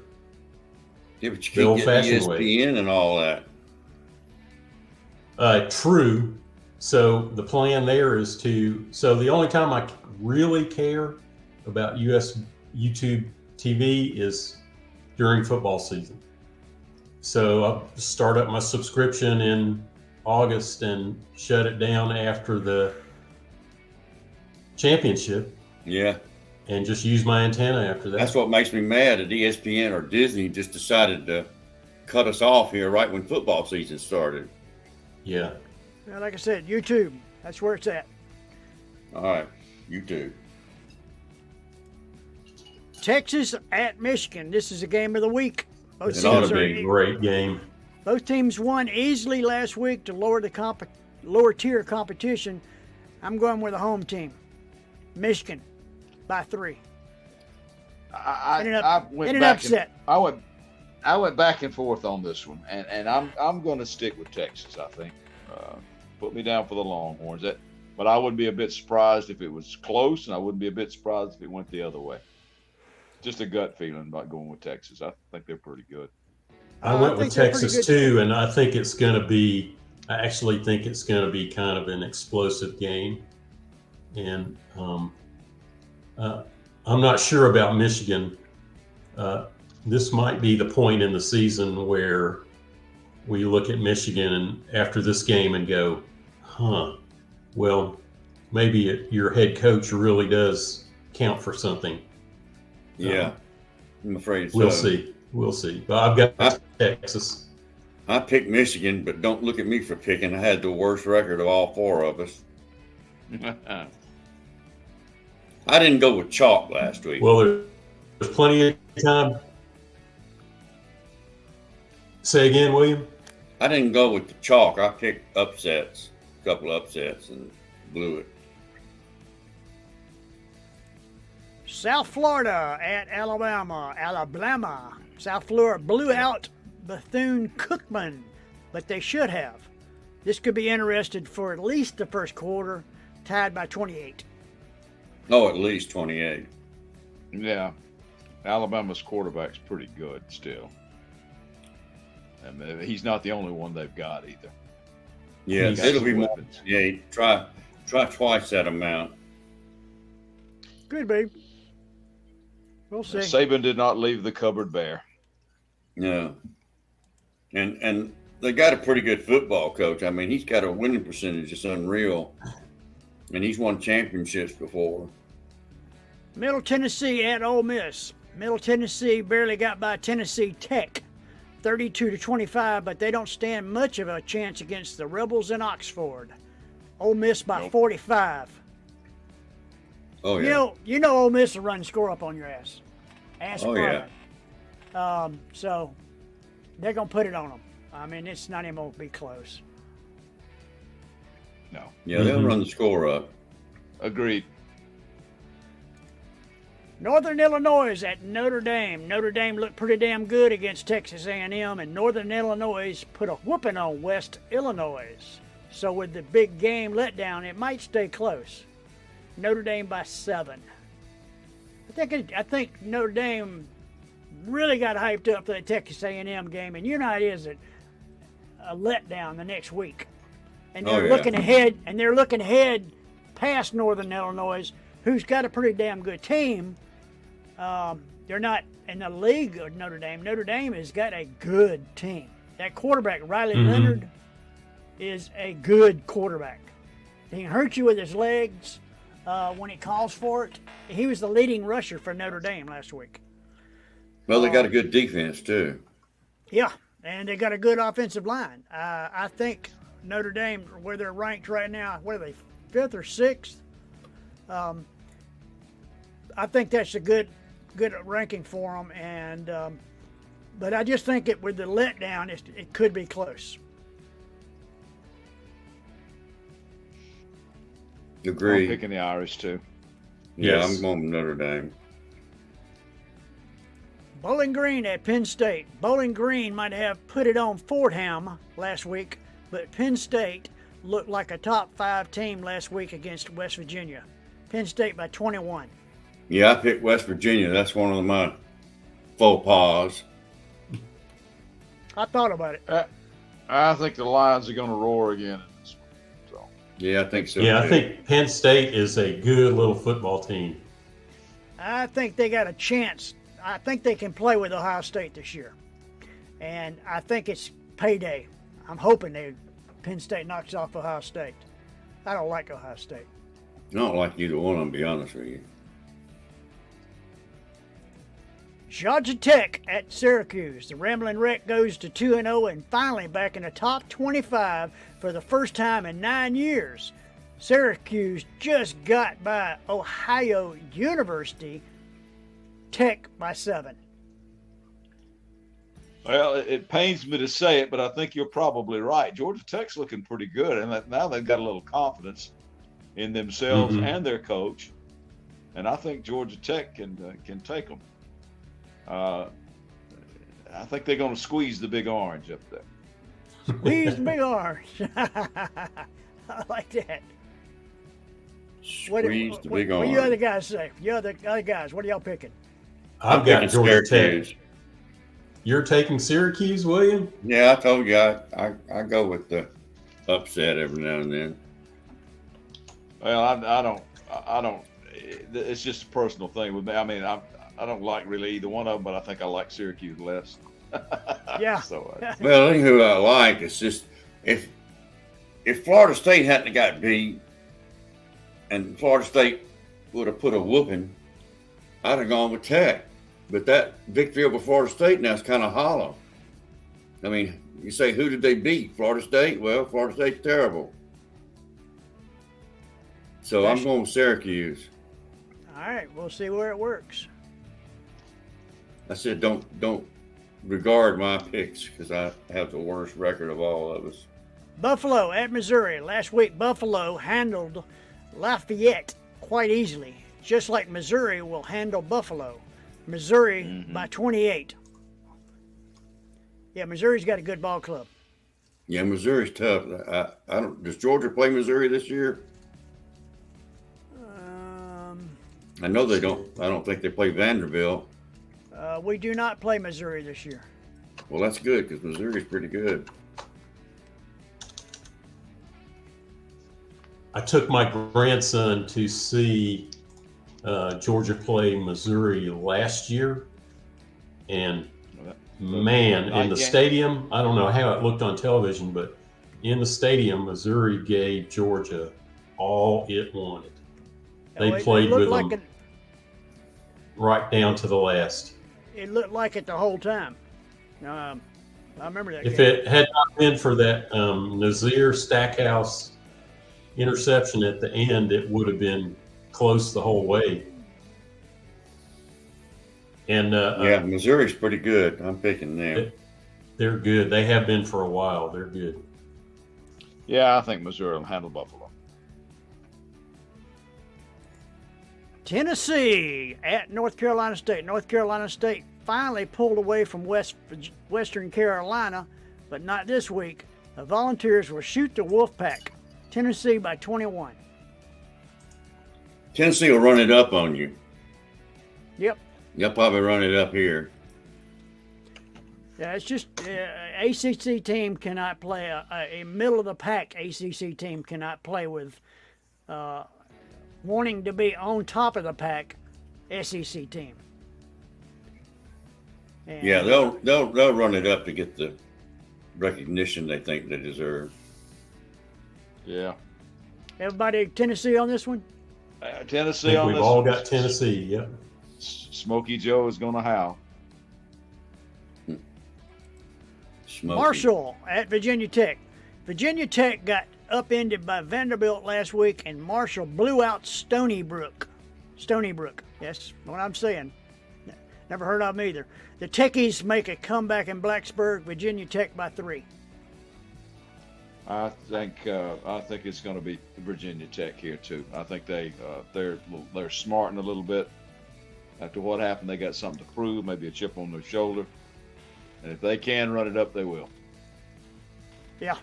Yeah, but you The can't get old-fashioned way. ESPN and all that. True. So the plan there is so the only time I really care about YouTube TV is during football season. So I'll start up my subscription in August and shut it down after the championship Yeah. and just use my antenna after that. That's what makes me mad that ESPN or Disney just decided to cut us off here right when football season started. Yeah. Now, like I said, YouTube, that's where it's at. All right, YouTube. Texas at Michigan. This is a game of the week. Both It's It ought teams, to going are, to be a great game. both teams won easily last week to lower the lower tier competition. I'm going with the home team, Michigan, by 3. I In an went upset. I went back and forth on this one, and I'm going to stick with Texas. I think. Put me down for the Longhorns. But I wouldn't be a bit surprised if it was close, and I wouldn't be a bit surprised if it went the other way. Just a gut feeling about going with Texas. I think they're pretty good. I I went with think they're pretty Texas good, too, and I think it's going to be. I actually think it's going to be kind of an explosive game, and I'm not sure about Michigan. This might be the point in the season where we look at Michigan and after this game and go, well, maybe your head coach really does count for something. Yeah, I'm afraid We'll so. see. We'll see. But I've got Texas. I picked Michigan, but don't look at me for picking. I had the worst record of all 4 of us. I didn't go with chalk last week. Well, there's plenty of time. Say again, William. I didn't go with the chalk. I picked upsets, a couple upsets, and blew it. South Florida at Alabama. South Florida blew out Bethune-Cookman, but they should have. This could be interesting for at least the first quarter, tied by 28. Oh, at least 28. Yeah. Alabama's quarterback's pretty good still. I mean, he's not the only one they've got either. Yeah, He's got it'll be some more. weapons. Yeah, try twice that amount. Could be. We'll see. Saban did not leave the cupboard bare. No. And they got a pretty good football coach. I mean, he's got a winning percentage that's unreal. And he's won championships before. Middle Tennessee at Ole Miss. Middle Tennessee barely got by Tennessee Tech, 32-25, but they don't stand much of a chance against the Rebels in Oxford. Ole Miss by 45. Oh, yeah. You know Ole Miss will run score up on your ass. Oh, yeah. So they're going to put it on them. I mean, it's not even going to be close. No. Yeah, they'll run the score up. Agreed. Northern Illinois at Notre Dame. Notre Dame looked pretty damn good against Texas A&M, and Northern Illinois put a whooping on West Illinois. So with the big game letdown, it might stay close. Notre Dame by 7. I think Notre Dame really got hyped up for the Texas A&M game, and you know how it is a letdown the next week. And they're looking ahead, past Northern Illinois, who's got a pretty damn good team. They're not in the league of Notre Dame. Notre Dame has got a good team. That quarterback, Riley Leonard, is a good quarterback. He can hurt you with his legs when he calls for it. He was the leading rusher for Notre Dame last week. Well, they got a good defense, too. Yeah, and they got a good offensive line. I think Notre Dame, where they're ranked right now, what are they, 5th or 6th? I think that's a good ranking for them, and but I just think with the letdown, it could be close. Agree. I'm picking the Irish too. Yeah, Yes. I'm going with Notre Dame. Bowling Green at Penn State. Bowling Green might have put it on Fordham last week, but Penn State looked like a top 5 team last week against West Virginia. Penn State by 21. Yeah, I picked West Virginia. That's one of my faux pas. I thought about it. I think the Lions are going to roar again in this one. So. Yeah, I think so. Yeah, too. I think Penn State is a good little football team. I think they got a chance. I think they can play with Ohio State this year. And I think it's payday. I'm hoping Penn State knocks off Ohio State. I don't like Ohio State. I don't like either one of them, to be honest with you. Georgia Tech at Syracuse. The Rambling Wreck goes to 2-0 and finally back in the top 25 for the first time in 9 years. Syracuse just got by Ohio University, Tech by 7. Well, it pains me to say it, but I think you're probably right. Georgia Tech's looking pretty good, and now they've got a little confidence in themselves and their coach, and I think Georgia Tech can take them. I think they're going to squeeze the Big Orange up there. Squeeze the Big Orange. I like that. Squeeze the Big What Orange. do you other guys say? You other guys, what are y'all picking? I've got picking Georgia Syracuse. Tech. You're taking Syracuse, William? Yeah, I told you I go with the upset every now and then. Well, I don't. It's just a personal thing with me. I mean, I don't like really either one of them, but I think I like Syracuse less. Yeah. So, Well, I think who I like. It's just if Florida State hadn't got beat, and Florida State would have put a whooping, I'd have gone with Tech. But that victory over Florida State now is kind of hollow. I mean, you say, who did they beat? Florida State? Well, Florida State's terrible. So I'm going with Syracuse. All right, we'll see where it works. I said, don't regard my picks because I have the worst record of all of us. Buffalo at Missouri. Last week, Buffalo handled Lafayette quite easily, just like Missouri will handle Buffalo. Missouri by 28. Yeah, Missouri's got a good ball club. Yeah, Missouri's tough. I don't. Does Georgia play Missouri this year? I know they don't. I don't think they play Vanderbilt. We do not play Missouri this year. Well, that's good because Missouri's pretty good. I took my grandson to see Georgia play Missouri last year, and man, in the stadium, I don't know how it looked on television, but in the stadium, Missouri gave Georgia all it wanted. They played with them right down to the last. It looked like it the whole time. I remember that. If game. it had not been for that Nazir Stackhouse interception at the end, it would have been close the whole way. And yeah, Missouri's pretty good. I'm picking them. They're good. They have been for a while. They're good. Yeah, I think Missouri will handle Buffalo. Tennessee at North Carolina State. North Carolina State finally pulled away from Western Carolina, but not this week. The Volunteers will shoot the Wolfpack. Tennessee by 21. Tennessee will run it up on you. Yep. They'll probably run it up here. Yeah, it's just ACC team cannot play a middle of the pack. ACC team cannot play with wanting to be on top of the pack. SEC team. And Yeah, they'll run it up to get the recognition they think they deserve. Yeah. Everybody Tennessee on this one? Tennessee on We've this. all got Tennessee. Yep. Smokey Joe is going to howl. Smoky. Marshall at Virginia Tech. Virginia Tech got upended by Vanderbilt last week, and Marshall blew out Stony Brook. Stony Brook. Yes, what I'm saying. Never heard of them either. The Techies make a comeback in Blacksburg. Virginia Tech by 3. I think it's going to be Virginia Tech here too. I think they're smarting a little bit. After what happened, they got something to prove, maybe a chip on their shoulder. And if they can run it up, they will. Yeah.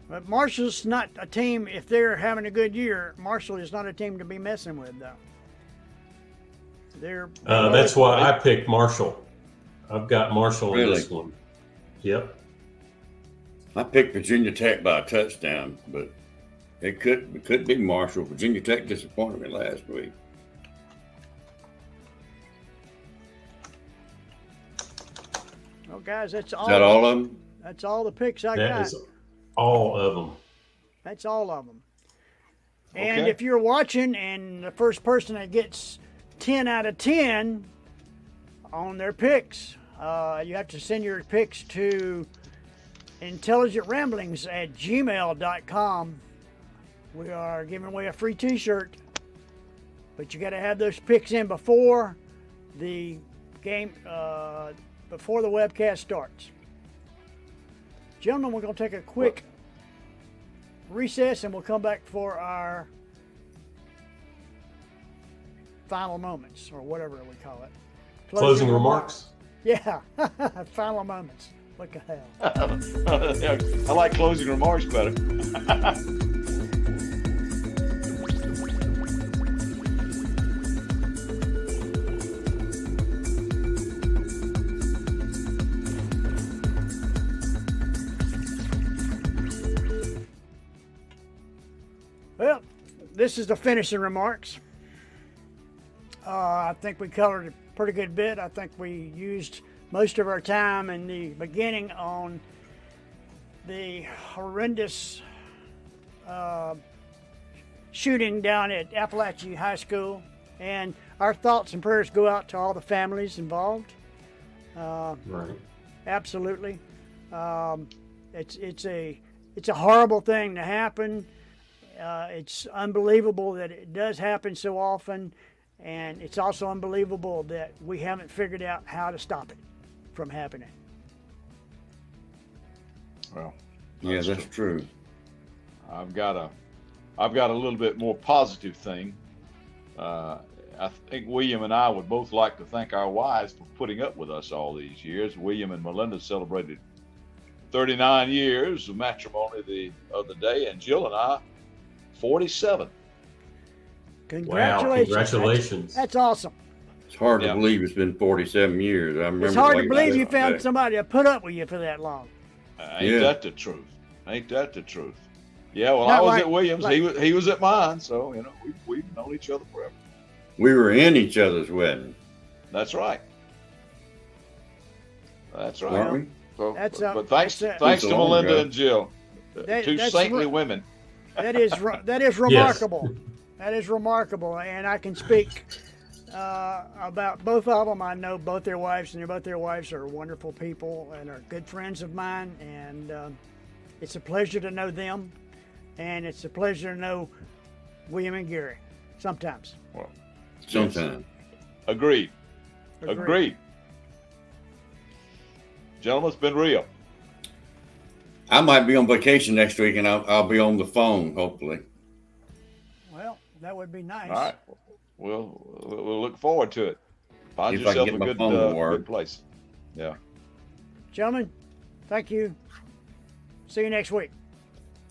But Marshall's not a team, if they're having a good year, Marshall is not a team to be messing with, though. That's why I picked Marshall. I've got Marshall in this one. Yep. I picked Virginia Tech by a touchdown, but it could be Marshall. Virginia Tech disappointed me last week. Oh, guys, that's all. Is that all of them? That's all the picks I That got. is all of them. That's all of them. And Okay. if you're watching and the first person that gets 10 out of 10 on their picks, you have to send your picks to intelligentramblings@gmail.com. We are giving away a free t-shirt, but you got to have those picks in before the game, before the webcast starts. Gentlemen, we're going to take a quick recess and we'll come back for our final moments, or whatever we call it. Closing remarks? Yeah, final moments. What the hell? I like closing remarks better. Well, this is the finishing remarks. I think we covered a pretty good bit. I think we used most of our time in the beginning on the horrendous shooting down at Appalachia High School. And our thoughts and prayers go out to all the families involved. Right. Absolutely. It's a horrible thing to happen. It's unbelievable that it does happen so often, and it's also unbelievable that we haven't figured out how to stop it. from happening. Well, Yeah, that's true. I've got a little bit more positive thing. I think William and I would both like to thank our wives for putting up with us all these years. William and Melinda celebrated 39 years of matrimony the other day, and Jill and I 47. Congratulations! Wow, congratulations. That's awesome. It's hard Yeah. to believe it's been 47 years. I remember. It's hard to like believe you yesterday. found somebody to put up with you for that long. Ain't Yeah. that the truth? Ain't that the truth? Yeah, well, Not I was like- at Williams. He was at mine, so we've known each other forever. We were in each other's wedding, That's right. That's right. weren't we? So, That's but thanks that's to long Melinda ago. and Jill, That- two that's saintly right. women. That is remarkable. That is remarkable, and I can speak about both of them. I know both their wives, and both their wives are wonderful people and are good friends of mine. And it's a pleasure to know them, and it's a pleasure to know William and Gary. Sometimes. Sometimes. Agreed. Gentlemen, it's been real. I might be on vacation next week, and I'll be on the phone, hopefully. Well, that would be nice. All right. We'll look forward to it. Find If I can yourself get a my good, phone to work. good place. Yeah. Gentlemen, thank you. See you next week.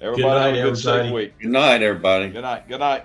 Everybody night, have a good safe everybody. week. Good night, everybody. Good night. Good night.